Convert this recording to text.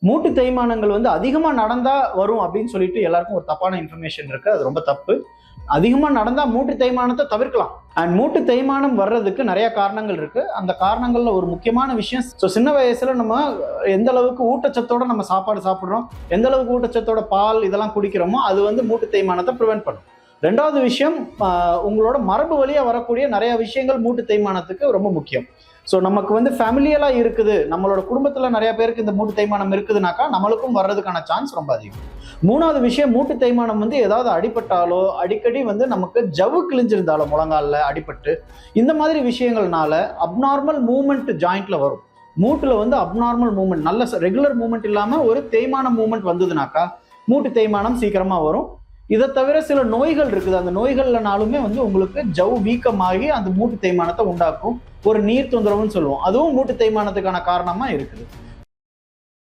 மூட்டு தேய்மானங்கள் வந்து அதிகமா நடந்தா வரும் அப்படின்னு சொல்லிட்டு எல்லாருக்கும் ஒரு தப்பான இன்ஃபர்மேஷன் இருக்கு. அது ரொம்ப தப்பு. அதிகமா நடந்தா மூட்டு தேய்மானத்தை தவிர்க்கலாம். அண்ட் மூட்டு தேய்மானம் வர்றதுக்கு நிறைய காரணங்கள் இருக்கு. அந்த காரணங்கள்ல ஒரு முக்கியமான விஷயம், சின்ன வயசுல நம்ம எந்த அளவுக்கு ஊட்டச்சத்தோட நம்ம சாப்பாடு சாப்பிடுறோம், எந்த அளவுக்கு ஊட்டச்சத்தோட பால் இதெல்லாம் குடிக்கிறோமோ அது வந்து மூட்டு தேய்மானத்தை ப்ரிவென்ட் பண்ணும். ரெண்டாவது விஷயம், உங்களோட மரபு வழியா வரக்கூடிய நிறைய விஷயங்கள் மூட்டு தேய்மானத்துக்கு ரொம்ப முக்கியம். ஸோ நமக்கு வந்து ஃபேமிலியலா இருக்குது, நம்மளோட குடும்பத்துல நிறைய பேருக்கு இந்த மூட்டு தேய்மானம் இருக்குதுனாக்கா நம்மளுக்கும் வர்றதுக்கான சான்ஸ் ரொம்ப அதிகம். மூணாவது விஷயம், மூட்டு தேய்மானம் வந்து ஏதாவது அடிபட்டாலோ, அடிக்கடி வந்து நமக்கு ஜவ்வு கிழிஞ்சிருந்தாலோ, முழங்காலில் அடிபட்டு இந்த மாதிரி விஷயங்கள்னால அப்நார்மல் மூவ்மெண்ட் ஜாயிண்ட்ல வரும். மூட்டுல வந்து அப்நார்மல் மூவ்மெண்ட், நல்ல ரெகுலர் மூவ்மெண்ட் இல்லாம ஒரு தேய்மான மூவ்மெண்ட் வந்ததுனாக்கா மூட்டு தேய்மானம் சீக்கிரமா வரும். இதை தவிர சில நோய்கள் இருக்குது, அந்த நோய்கள்னாலுமே வந்து உங்களுக்கு ஜவ் வீக்கமாகி அந்த மூட்டு தேய்மானத்தை உண்டாக்கும். ஒரு நீர் தொந்தரவுன்னு சொல்லுவோம், அதுவும் மூட்டு தேய்மானத்துக்கான காரணமா இருக்குது.